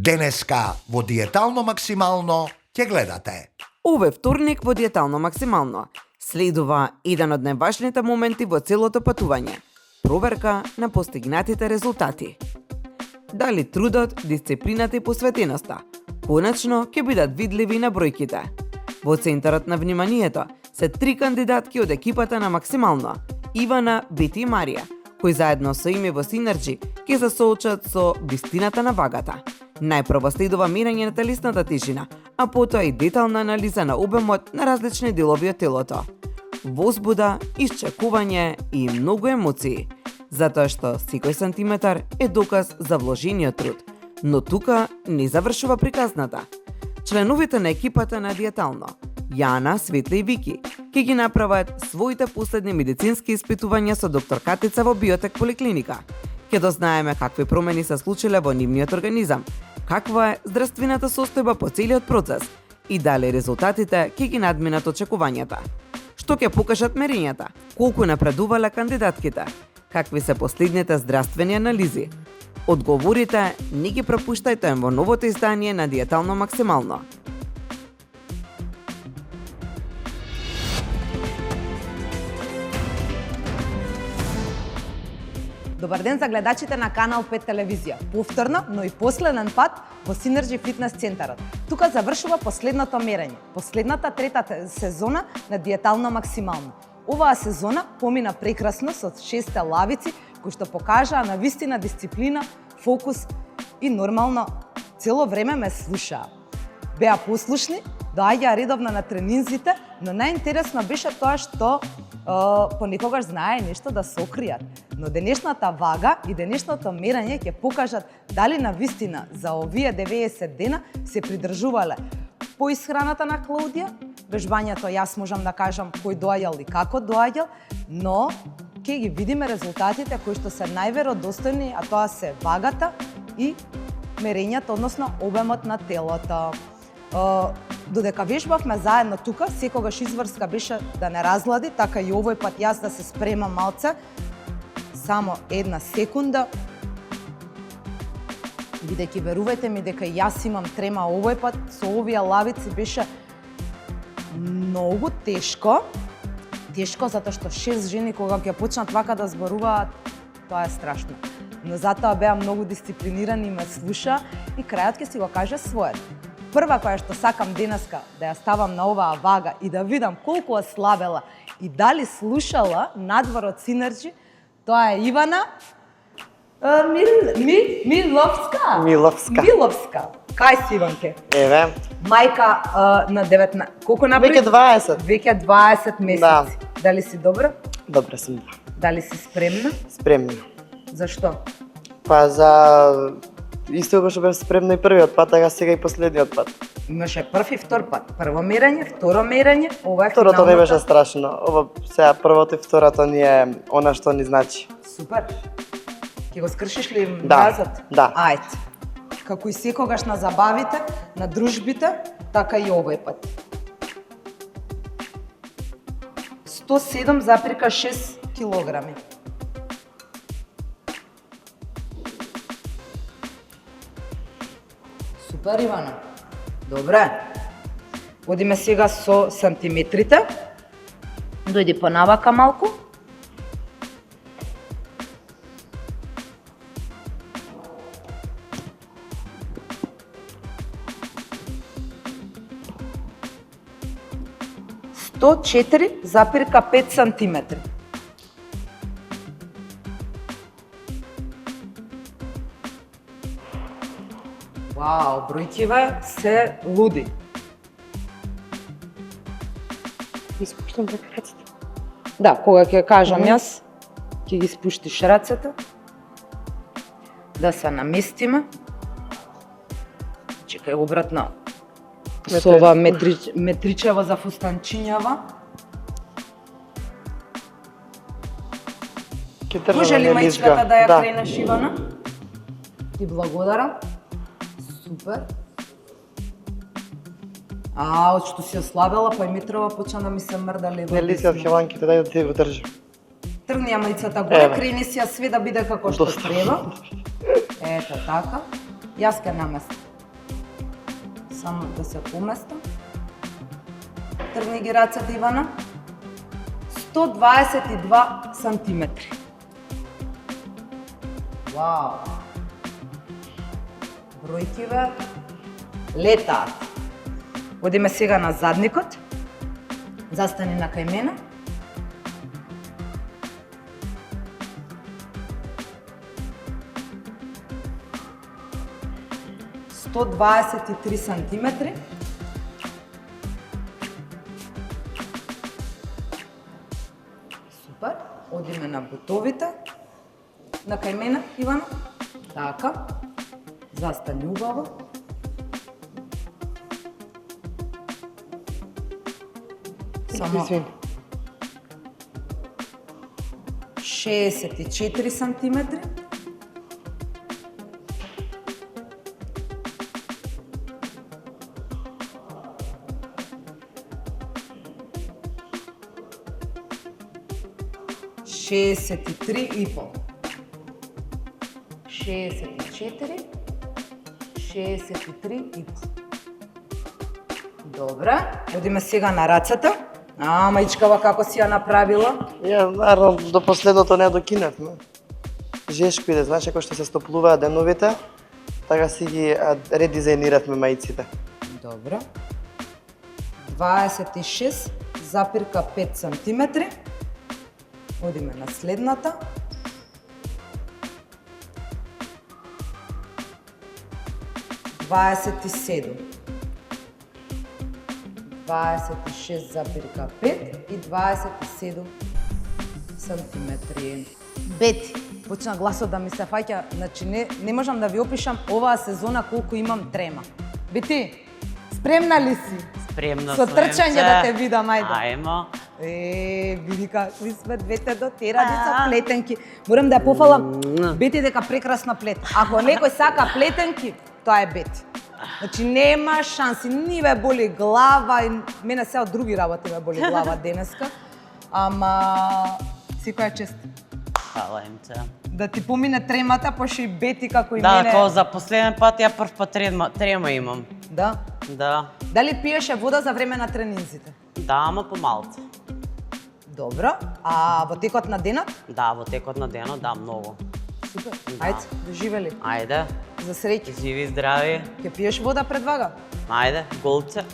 Денеска во Диетално максимално ќе гледате. Овој вторник во Диетално максимално следува еден од најважните моменти во целото патување – проверка на постигнатите резултати. Дали трудот, дисциплината и посветеноста конечно ќе бидат видливи на бројките. Во центарот на вниманието се 3 кандидатки од екипата на Максимално – Ивана, Бети и Марија, кои заедно со име во Синерџи ќе се соочат со вистината на вагата. Најпрво следува мерење на телесната тежина, а потоа и детална анализа на обемот на различни делови од телото. Возбуда, исчекување и многу емоции, затоа што секој сантиметар е доказ за вложениот труд. Но тука не завршува приказната. Членовите на екипата на Диетално, Јана, Светла и Вики, ќе ги направат своите последни медицински испитувања со доктор Катица во Биотек поликлиника. Ќе дознаеме какви промени се случиле во нивниот организам, каква е здравствената состојба по целиот процес и дали резултатите ќе ги надминат очекувањата. Што ќе покажат мерењата, колку напредувале кандидатките, какви се последните здравствени анализи. Одговорите не ги пропуштајте во новото издание на Диетално максимално. Добар ден за гледачите на Канал 5 телевизија. Повторно, но и последен пат во Синерџи фитнес центарот. Тука завршува последното мерење, последната трета сезона на Диетално максимално. Оваа сезона помина прекрасно со 6 лавици кои што покажаа на вистина дисциплина, фокус и нормално цело време ме слушаа. Беа послушни, доаѓаа редовно на тренинзите, но најинтересно беше тоа што понекогаш знае нешто да се окријат. Но денешната вага и денешното мерење ќе покажат дали на вистина за овие 90 дена се придржувале по исхраната на Клаудија, вежбањето јас можам да кажам кој доаѓал и како доаѓал, но ќе ги видиме резултатите кои што се најверодостојни, а тоа се вагата и мерењето, односно обемот на телото. Додека вежбавме заедно тука, секогаш изврска беше да не разлади, така и овој пат јас да се спремам малце. Само една секунда. Бидејќи верувајте ми дека јас имам трема овој пат, со овие лавици беше многу тешко. Тешко затоа што 6 жени кога ќе почнат вака да зборуваат, тоа е страшно. Но затоа беа многу дисциплинирани и ме слуша и крајот ќе си го каже својот. Прва која што сакам денеска да ја ставам на оваа вага и да видам колку ослабела и дали слушала надвор од Синерџи, тоа е Ивана Миловска. Миловска. Кај си, Иванке? Еве. Мајка на 19... Колку наброи? Веќе 20. Веќе 20 месеци. Да. Дали си добра? Добра сум, да. Дали си спремна? Спремна. Зашто? Па за исто како што бев спремна и првиот пат, така сега и последниот пат. Имаше прв и втор пат. Прво мерење, второ мерење, ова е Второто финалната. не беше страшно. Ова сега првото и второто ни е она што ни значи. Супер. Ќе го скршиш ли Да, мразот? да. Ајде. Како и секогаш на забавите, на дружбите, така и овој пат. 107,6 килограми. Супер, Ивана. Добре. Одиме сега со сантиметрите. Дојди понавака малку. То 4,5 сантиметри. Вау, бројкиве се луди. Испуштам дека рацете. Да, кога ќе кажам јас, ќе ги спуштиш рацете. Да се наместиме. Чекај обратно. Со ова метричева за фустанчињава. Може ли мајчката да ја кренеш, Ивана? Ти благодарам. Супер. Од што си ослабела, па и Митрова почна да ми се мрда лево. Не лиси од хеланките, дај да ти го држи. Тргни ја мајцата горе, крени си ја све да биде како што треба. Ето така. Јас ке наместам. само да се поместам. Тргни ги рацете, Ивана. 122 сантиметри. Вау! Бројкиве летаат. Одиме сега на задникот. Застани на кај мене. Сто 23 сантиметри. Супер. Одиме на бутовите. На кај мене, Ивана. Така. Застани убаво. Само 64 сантиметри. Шестдесет и три и пол. 64, 63 и пол. Добре, одиме сега на рацата. Маичкава како си ја направила? Ја, наравно, до последното не докинавме. Жешките, знаеш, како што се стоплуваат деновите, така си ги редизајниравме маиците. Добро. 26,5 сантиметри. Одиме на следната. Дваесет и 26,5 и 27 сантиметри. Бети, почна гласот да ми се фаќа, значи не можам да ви опишам оваа сезона колку имам трема. Бети, спремна ли си? Спремна Со сум, трчање Емче. да те видам, ајде. Ајмо. Види какви сме двете дотерани со плетенки. Морам да ја пофалам. Бети дека прекрасна плет. Ако некој сака плетенки, тоа е Бети. Значи нема шанси, ни ве боли глава и мене се од други работи ме боли глава денеска. Ама секоја чест. Фала Емче. Да ти помине тремата, пошто и Бети како и Да, мене. како за последен пат ја прв пат трема имам. Да. Да. Дали пиеше вода за време на тренинзите? Да, ама помалку. Добро. А во текот на денот? Да, во текот на денот, да, многу. Супер. Ајде, доживели. Ајде, За среќа. живи и здрави. Ќе пиеш вода пред вага? Ајде, голче.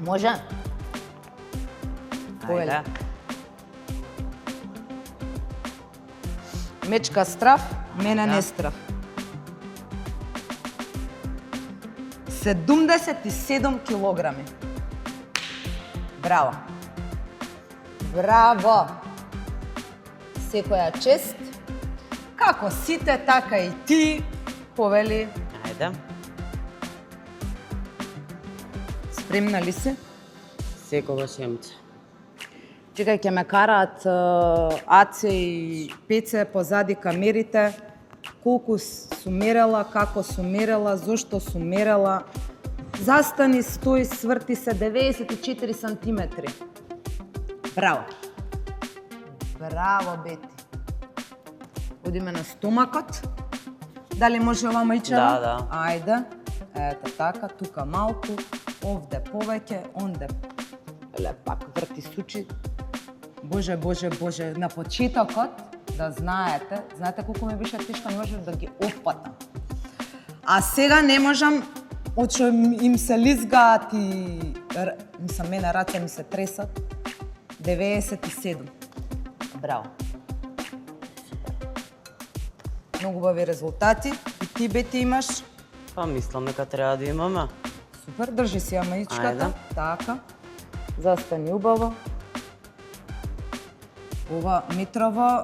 Може. Ајде. Мечка страв, мене Да. не страв. 77 килограми. Браво. Браво. Секоја чест. Како сите, така и ти, повели. Ајде. Спремна ли си? Секогаш Емче. Чекај, ќе ме караат Аце и Пеце позади камерите. Колку су мерела, како су мерела, зошто су мерела. Застани, стои, сврти се 94 сантиметри. Браво. Браво, Бети. Одиме на стомакот. Дали може ова мајчева? Да, да. Ајде. Ето така, тука малку, овде повеќе, онде. Ле, пак врти сучи. Боже, боже, боже, на почетокот, да знаете колку ми беше тешко, не можам да ги опфатам. А сега не можам, очо им се лизгаат и мене раце ми се тресат. 97. Браво. Многу убави резултати. И ти, Бети, имаш. Па мислам дека треба да имаме. Супер, држи си ја маичката. Ајде. Така. Застани убаво. Ова Митрово,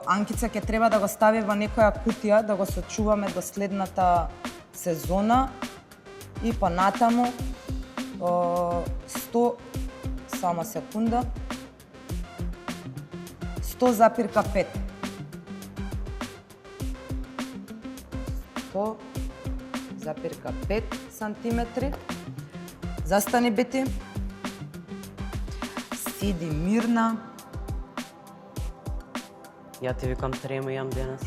Анкица ќе треба да го стави во некоја кутија, да го сочуваме до следната сезона. И понатаму 100, само секунда, 100,5. 100,5 сантиметри. Застани, Бети. Сиди мирна. Ја ти викам трема имам денес.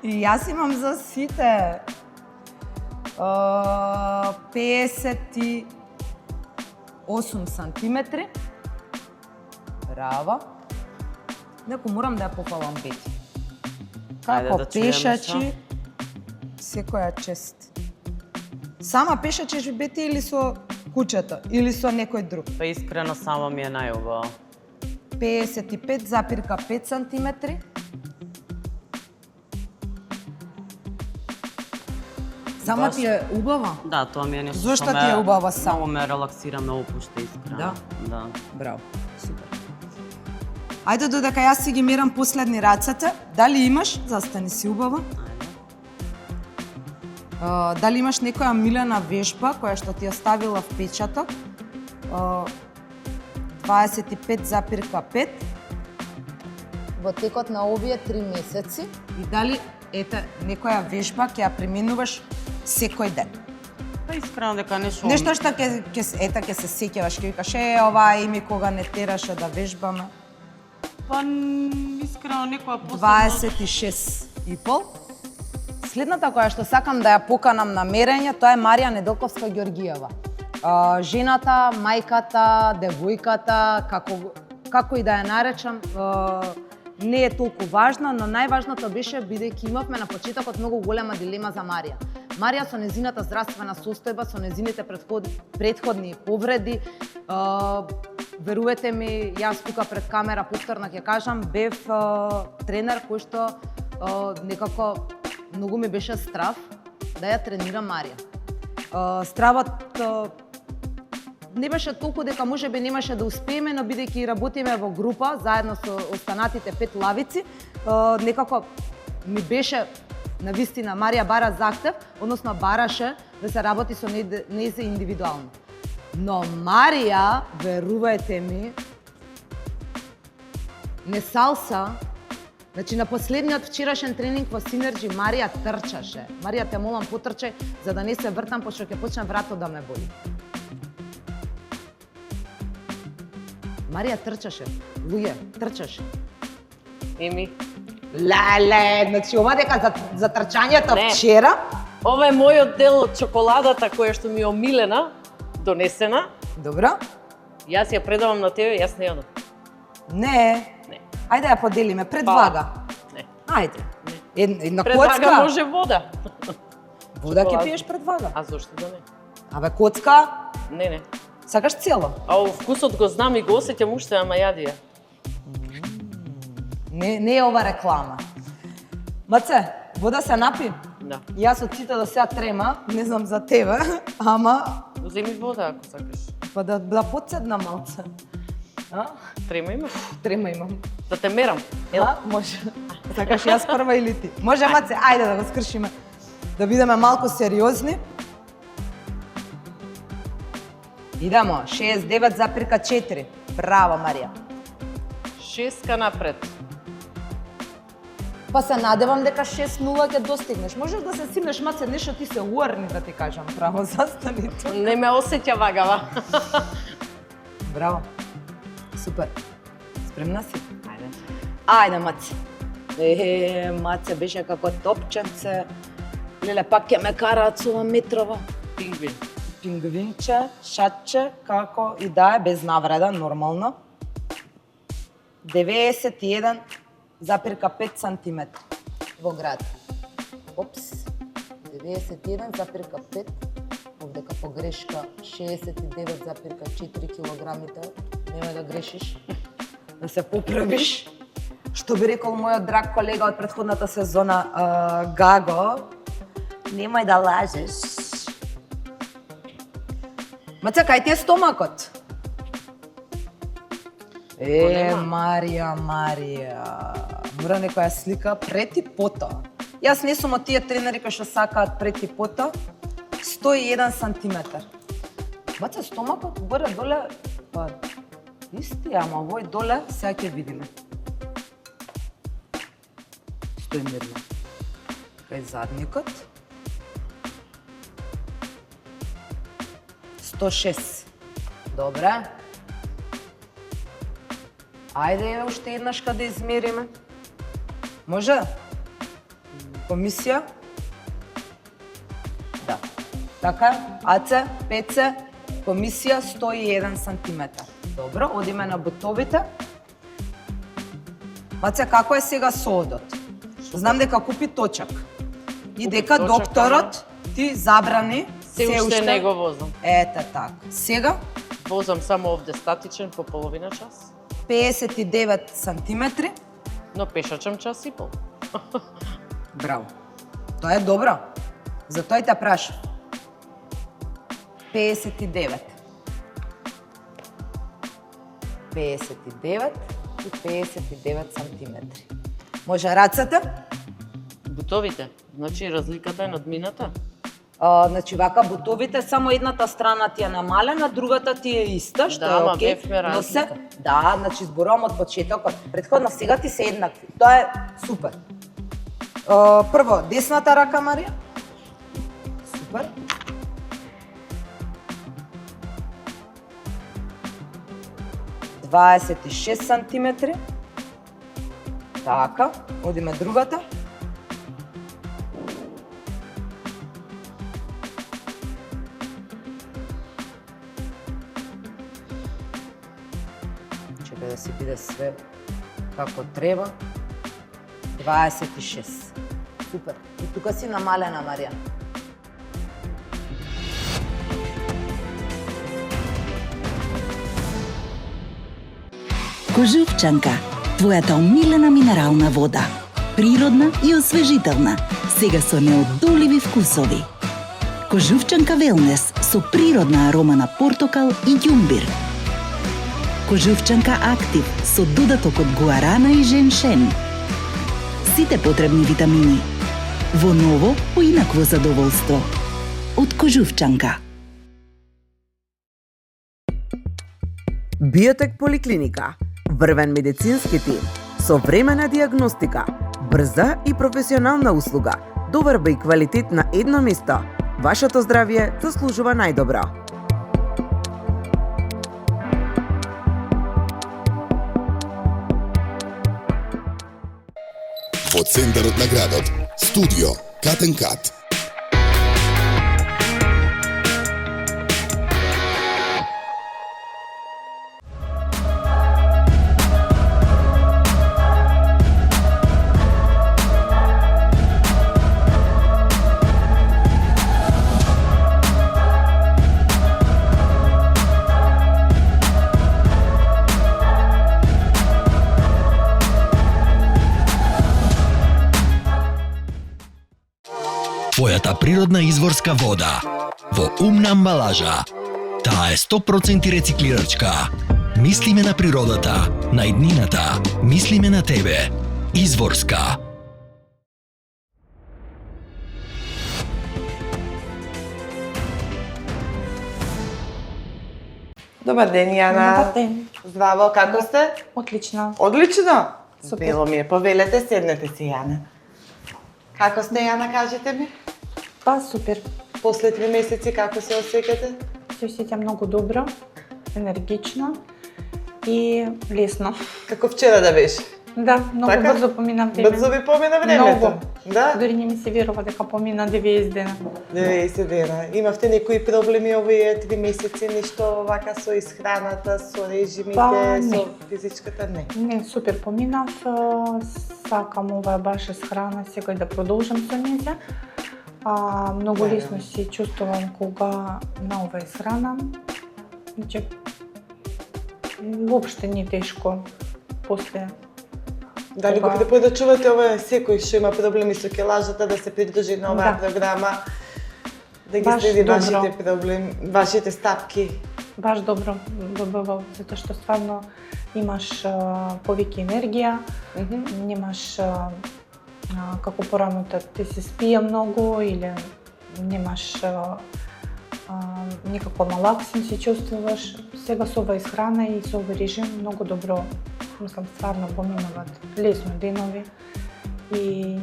И јас имам за сите. 58 сантиметри. Браво. Неко морам да ја пофалам Бети. Ајде Како да чуеме пешачи, секоја чест. Сама пешачиш Бети или со куќето, или со некој друг? Па искрено само ми е најубаво. 55,5 сантиметри. Само ти е убава? Да, тоа ми е нешто. Зошто што ти е убава само? Многу ме релаксира, ме опушта искрено. Да? Да. Браво, супер. Ајде додека јас си ги мерам последни рацете, дали имаш, застани си убава, Ајде. дали имаш некоја милена вежба која што ти оставила впечаток, 25,5 во текот на овие 3 месеци и дали некоја вежба ќе ја применуваш секој ден. Па искрено дека нешто... Нешто што ќе се сеќаваш, ќе викаш оваа име кога не тераше да вежбаме. Па искрено некоја посебна... 26,5. Следната која што сакам да ја поканам на мерење, тоа е Марија Неделковска Ѓоргиева. Жената, мајката, девојката, како и да ја наречам, не е толку важна, но најважното беше бидејќи имавме на почетокот многу голема дилема за Марија. Марија со незината здравствена состојба, со незините претходни повреди, верувате ми, јас тука пред камера повторно ќе кажам, бев тренер кој што некако многу ми беше страв да ја тренирам Марија. Стравот не беше толку дека можеби немаше да успееме, но бидејќи работиме во група заедно со останатите 5 лавици, некако ми беше навистина Марија бара захтев, односно бараше да се работи со нејзе индивидуално. Но Марија, верувајте ми, не салса. Значи на последниот вчерашен тренинг во Синерџи Марија трчаше. Марија, те молам потрчај за да не се вртам, пошто ќе почне вратот да ме боли. Марија трчаше. Луѓе, трчаше. Еми, Леле, значи ова дека за трчањето Не. вчера, Ова е мојот дел од чоколадата која што ми е омилена, донесена. добро? Јас ја предавам на тебе, јас не јадам. Не. Не. Ајде ја поделиме, предвага. Не. Ајде. Една Предвага коцка. може вода. Вода ќе чоколада. пиеш предвага. А зошто да не? Абе коцка, Не. сакаш цело? А вкусот го знам и го осеќам уште, ама јади ја. Не е ова реклама. Маце, вода се напи? Да. Јас од сите до сега трема, не знам за тебе, ама Земи вода ако сакаш. па да подседна малце. А? Трема имаш? Трема имам. Да те мерам. А? Може. Сакаш јас прва или ти? Може, Маце, ајде да го скршиме. Да бидеме малку сериозни. Идемо, 69,4. Браво, Марија. 6 напред. Па се надевам дека 6-0 ќе достигнеш. Можеш да се симнеш, Маце, нешто ти се уорни, да ти кажам. Право, застани тука. Не ме осеќа вагава. Браво. Супер. Спремна си? Ајде. Ајде, Маце. Маце беше како топченце. Леле, пак ќе ме караат со ова метрова. Пингвин. Пингвинче, шатче, како и да е, без навреда, нормално. 91,5 сантиметри во град. Опс. 91,5. Овдека погрешка 69,4 килограмите. Немој да грешиш. Да се поправиш. Што би рекол мојот драг колега од претходната сезона, Гаго, немој да лажеш. Маце, кај ти е стомакот? Марија. Мора некоја слика пред и пото. Јас не сум од тие тренери кои што сакаат пред и пото. 101 сантиметар. Маце, стомакот горе доле, па исти, ама овој доле сега ќе видиме. Стои мирно. Кај задникот. 106. Добре. Ајде уште еднаш да измериме. Може? Комисија? Да. Така, АЦ, ПЦ, комисија 101 сантиметар. Добро, одиме на бутовите. Маце, како е сега соодот? Знам дека купи точак. И дека точак, докторот ти забрани Се уште не го возам. Ете така. Сега Возам само овде статичен по половина час, 59 сантиметри. но пешачам час и пол. Браво. Тоа е добро. Затоа и те прашав. 59. 59 и 59 сантиметри. Може рацете? Бутовите, значи разликата е надмината. Значи вака бутовите само едната страна ти е намалена, другата ти е иста, што Да, е ама окей. бевме Но се, разлика. да, значи зборувам од почетокот. Претходно сега ти се еднакви. Тоа е супер. Прво, десната рака, Марија. Супер. Дваесет и 6 сантиметри. Така, одиме другата. Чекај да си биде све како треба. 26. Супер. И тука си намалена, Марија. Кожувчанка, твојата омилена минерална вода. Природна и освежителна, сега со неодоливи вкусови. Кожувчанка Велнес со природна арома на портокал и ѓумбир. Кожувчанка Актив со додаток од гуарана и женшен. Сите потребни витамини. Во ново, поинакво задоволство. Од Кожувчанка. Биотек поликлиника. Врвен медицински тим. Современа диагностика. Брза и професионална услуга. Доварба и квалитет на едно место. Вашето здравје заслужува најдобро. Во центарот на градот, студио Катен Кат. Твојата природна изворска вода во умна амбалажа. Таа е 100% рециклирачка. Мислиме на природата, на иднината, мислиме на тебе. Изворска. Добар ден, Јана. Добар ден. Здраво, како сте? Отлично. Одлично. Супер. Бело ми е, повелете, седнете си, Јана. Како сте, Јана, кажете ми? Па, супер. После 3 месеци како се осеќате? Се осеќам многу добро, енергично и лесно. Како вчера да беше? Да, многу Така? брзо помина време. Брзо ви помина времето? Многу. Да? Дори не ми се верува дека помина 90 дена. 90 дена. Имавте некои проблеми овие 3 месеци, нешто вака со исхраната, со режимите, Па, не. со физичката? Не. Не, супер поминав. Сакам ова баш храна сега и да продолжам со неја. Многу Да, лесно се чувствувам кога на ова исхранам. Значи, воопште не е тешко после. Дали го Кога- препорачувате ова секој што има проблеми со келажата да се придржи на оваа Да. програма? Да ги Баш следи добро. вашите проблеми, вашите стапки? Баш добро добива, затоа што стварно имаш повеќе енергија, немаш како порано ти се спија многу или немаш некако малаксен се чувствуваш. Сега со ова исхрана и со овој режим многу добро, мислам, стварно поминуваат лесно денови и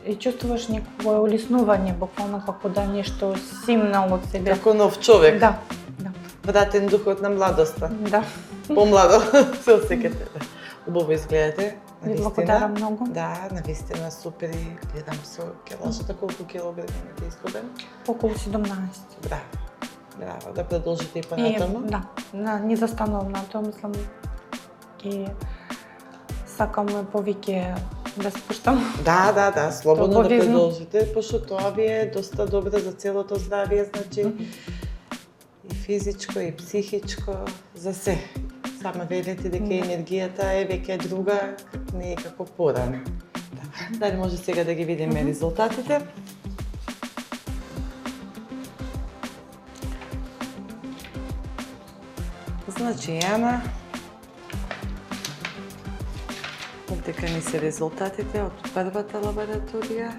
и чувствуваш некакво улеснување, буквално како да нешто симнал од себе. Како нов човек, Да, да, вратен духот на младоста. да. Помладо се осеќате. Убаво изгледате. Ви благодарам многу. Да, навистина супер и гледам со келашата колку килограми ќе изгубам. Околу 17. Браво, да продолжите и понатаму. Да, не застанувам на тоа, мислам и сакам повеќе да спуштам. Да, слободно да Обавезно. продолжите, пошто тоа ви е доста добро за целото здравје, значи и физичко и психичко, за се. Сама велите дека енергијата е веќе друга, не е како порано. Дали може сега да ги видиме резултатите? Значи, Јана, дека ни се резултатите од првата лабораторија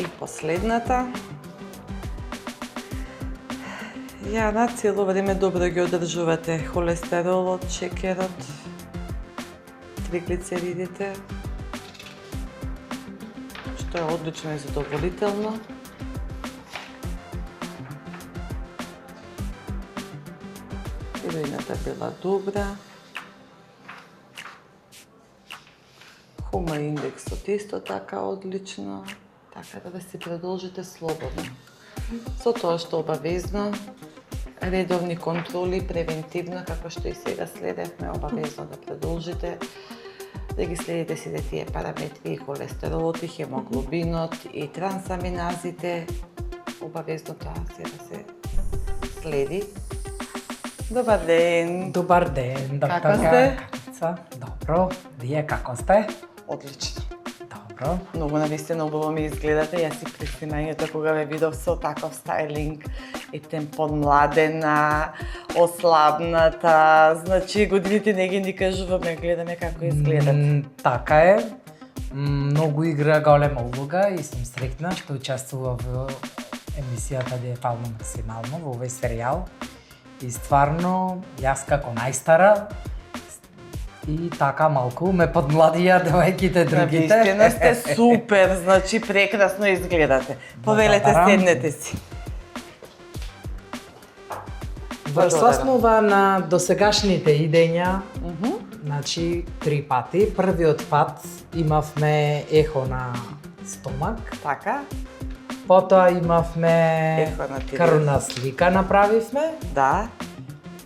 и последната. Јана, цело време добро ги одржувате холестеролот, шекерот, триглицеридите, што е одлично и задоволително. Хероината била добра. Хума индексот исто така одлично, така да си продолжите слободно. Со тоа што обавезно, редовни контроли, превентивно, како што и сега следевме, обавезно да продолжите, да ги следите сите тие параметри, и холестеролот, и хемоглобинот, и трансаминазите, обавезно тоа се да се следи. Добар ден! Добар ден, Како сте? Катица. Добро, вие како сте? Одлично. Добро. Многу навистина убаво ми изгледате. Јас си преснимањето кога ве видов со таков стайлинг, ептен подмладена, ослабната, значи годините не ги ни кажуваме, гледаме како изгледате. Така е. Многу игра голема улога и сум среќна што учествува во емисијата Диетално максимално во овој серијал. И стварно, јас како најстара и така малку ме подмладија девојките другите. Навистина сте супер, значи прекрасно изгледате. Повелете, седнете си. Во соснова на досегашните идења, значи 3 пати. Првиот пат имавме ехо на стомак. Така. Потоа имавме Ехо на тирес. крвна слика направивме. Да.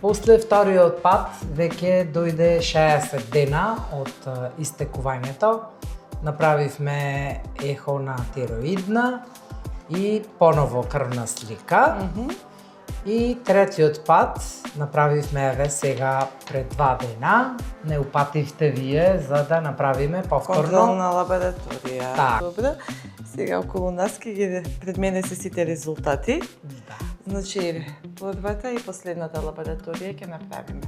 После вториот пат веќе дојде 60 дена од истекувањето. Направивме ехо на тироидна и поново крвна слика. И третиот пат направивме еве сега пред 2 дена. Не упативте вие за да направиме повторно Контролна лабораторија. Так. Добро. Сега околу нас ги пред мене се сите резултати. Да. Значи, првата и последната лабораторија ќе направиме.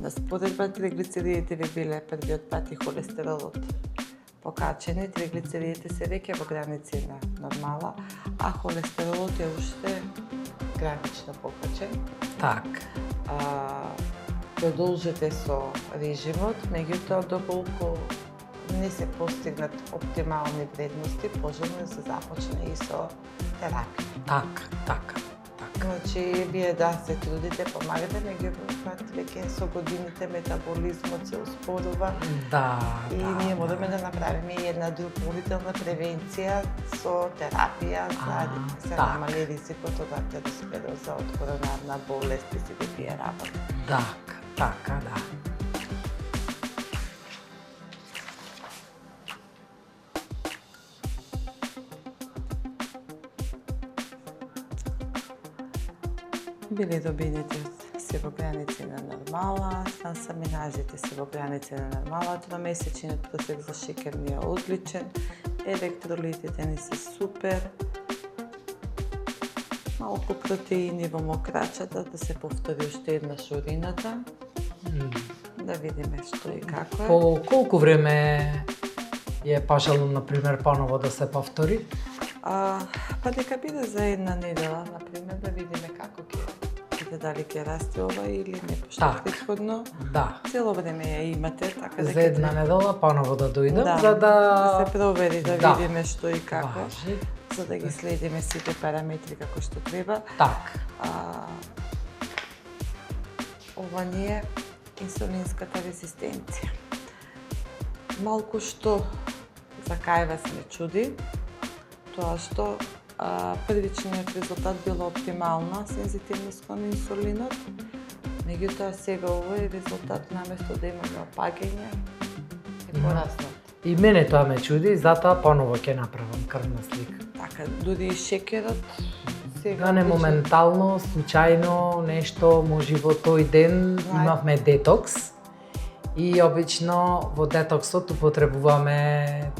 На споредба триглицеридите ви биле првиот пат и холестеролот покачени, триглицеридите се веќе во граници на нормала, а холестеролот е уште гранично покачен. Так. Продолжете со режимот, меѓутоа доколку не се постигнат оптимални вредности, пожелно да се започне и со терапија. Така. Значи, вие да се трудите, помагате, меѓутоа веќе со годините метаболизмот се успорува. Да. И ние можеме да направиме и една дополнителна превенција со терапија за да се намали ризикот од артеросклероза, од коронарна болест и сите тие работи. Така, да. Били добините се во граници на нормала, трансаминазите се во граници на нормала, тромесечниот просек за шекер ни е одличен, електролитите ни се супер, малку протеини во мокрачата, да се повтори уште еднаш урината, да видиме што и како е. По колку време е пожелно, например, поново да се повтори? Па дека биде за една недела, например, да видиме како ќе дали ќе расте ова или не, пошто претходно цело време ја имате, така за една недела поново да дојдам, за да се провери, да видиме што и како, за да ги следиме сите параметри како што треба. Так. Ова ни е инсулинската резистенција. Малку што за кај вас не чуди, тоа што првичниот резултат била оптимална сензитивност кон инсулинот, меѓутоа сега овој резултат наместо да имаме опаѓање е пораснат. И мене тоа ме чуди, затоа поново ќе направам крвна слика. Така, дури и шекерот сега Да не моментално, случајно, нешто, може во тој ден имавме детокс и обично во детоксот употребуваме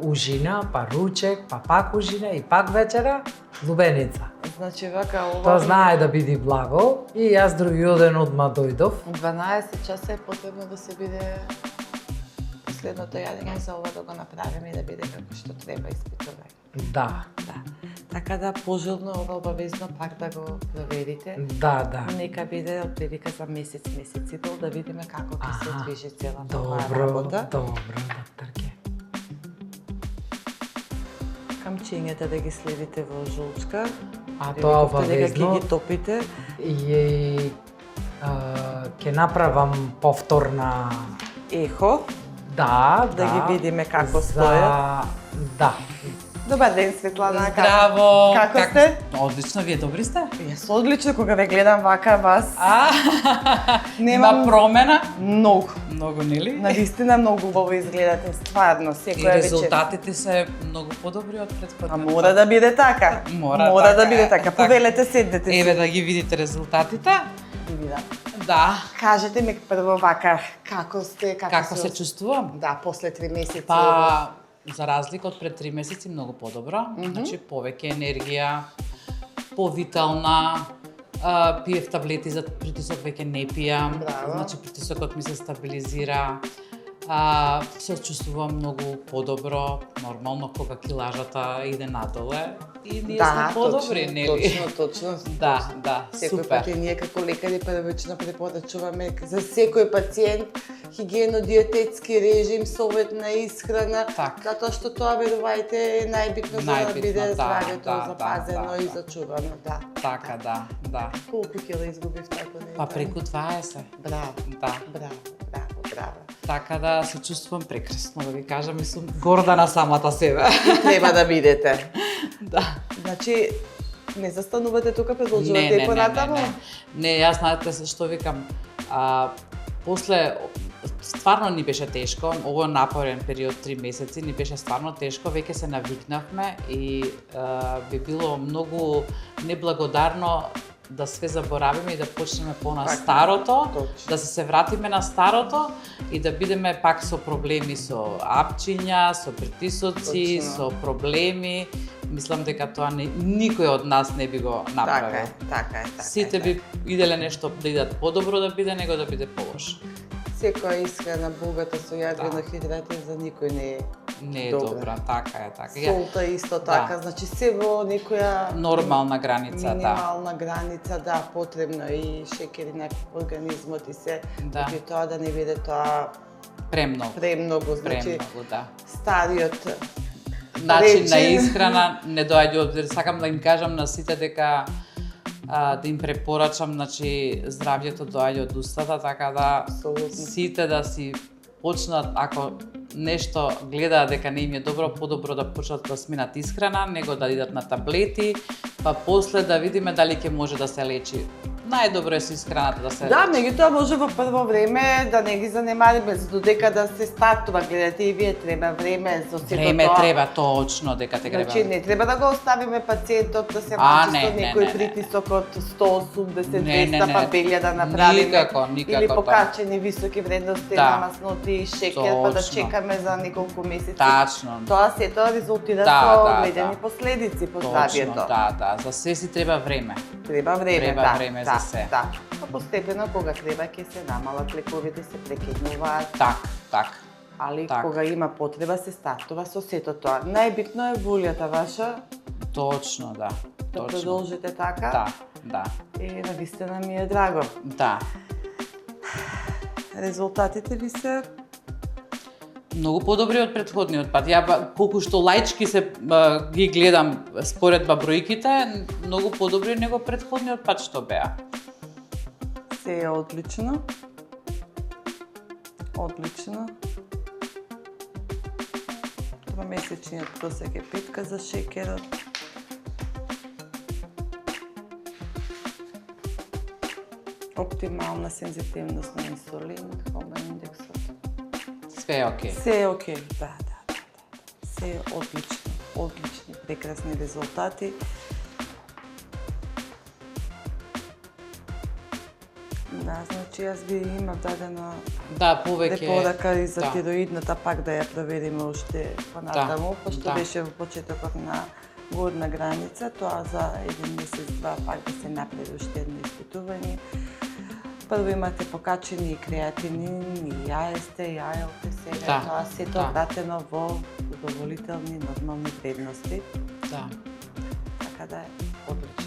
ужина, па ручек, па пак ужина и пак вечера, лубеница. Значи вака ова... Тоа знае да биде благо и јас другиот ден одма дојдов. 12 часа е потребно да се биде последното јадење за ова да го направиме и да биде како што треба испитување. Да. Така да пожелно ова обавезно пак да го проверите. Да. Нека биде отприлика за месец и пол да видиме како ќе се движи целата оваа Добро, работа. докторке. Камчињата да ги следите во жолчка. Тоа Дека обавезно. ги топите. И ќе направам повторна Ехо. Да. Да ги видиме како стојат. Да. Добар ден, Светлана. Здраво! Како сте? Одлично, вие добри сте? Јас одлично, кога ве гледам вака вас. Има промена? Многу. Многу, нели? Навистина многу убаво изгледате, стварно, секоја И вечер. резултатите се многу подобри од претходниот. Мора да биде така. Мора да биде така. Повелете, седнете си. Еве да ги видите резултатите. Ги видам. Да. Кажете ми прво вака, како сте, Како се чувствувам? Да, после 3 месеци. Па, за разлика од пред 3 месеци, многу подобро. Значи, повеќе енергија, повитална, пиев таблети за притисок, веќе не пијам. Браво. Значи, притисокот ми се стабилизира. Се чувствувам многу подобро, нормално кога килажата иде надоле и ние сме подобри, нели? Точно. Да, Секој супер. пат и ние како лекари првично препорачуваме за секој пациент хигиено-диететски режим, советна исхрана, затоа што тоа верувајте е најбитно за да биде здравјето запазено и зачувано, да. Така, да. Колку кила изгубивте ако не? Па преку 20. Браво. Да. Браво. Така да се чувствувам прекрасно, да ви кажам, и сум горда на самата себе. Треба да бидете. Да. Значи, не застанувате тука, продолжувате и понатаму? Не, јас знаете се што викам, после стварно ни беше тешко, овој напорен период 3 месеци ни беше стварно тешко, веќе се навикнавме и би било многу неблагодарно да све заборавиме и да почнеме на старото, да се вратиме на старото и да бидеме пак со проблеми со апчиња, со притисоци, со проблеми. Мислам дека тоа никој од нас не би го направил. Така е. Сите би иделе нешто да идат подобро да биде, него да биде полошо. Секоја исхрана богата со јадрено-хидрати за никој не е добра, така е. Солта исто така, значи се во некоја нормална граница, минимална граница, да, потребно и шекери на организмот и се, и тоа да не биде тоа премногу, значи стариот начин на исхрана не доаѓа од обзир. Сакам да им кажам на сите дека да им препорачам, значи здравјето доаѓа од устата, така да сите да си почнат, ако нешто гледаат дека не им е добро, подобро да почнат да сменат исхрана, него да идат на таблети, па после да видиме дали ќе може да се лечи. Најдобро е со исхраната да се лечи. Да, меѓутоа може во прво време да не ги занемариме, за додека да се стартува, гледате и вие треба време за сето тоа. Време треба, точно дека те треба. Значи не треба да го оставиме пациентот да се мачи со некој притисок од 180-200 па белја да направиме. Никако. Или покачени високи вредности на масноти и шекер, па да чекаме за неколку месеци. Тачно. Тоа сето резултира со одредени последици по здравјето. Точно, да. За се си треба време. Треба време за се. Да. А постепено кога треба ќе се намалат лековите, се прекинуваат. Так. Али кога има потреба се стартува со сето тоа. Најбитно е волјата ваша. Точно, да. Да продолжите така. Да. И навистина ми е драго. Да. Резултатите ви се многу подобри од претходниот пат. Ја колку што лаички се ги гледам споредба бројките, многу подобри него претходниот пат што беа. Се е одлично. Одлично. Тромесечниот просек е 5 за шекерот. Оптимална сензитивност на инсулин, хомер индексот. Све е окей. Се е окей, да. Се е одлично, одлични, прекрасни резултати. Да, значи јас би имав дадено препорака и за тироидната, пак да ја провериме уште понатаму, пошто беше во почетокот на горна граница, тоа за 1 месец-2 пак да се направи уште едно испитување. Прво имате покачени и креатинин, и АСТ, и АЛТ, сега тоа сето вратено во задоволителни нормални вредности. Да. Така да е одлично.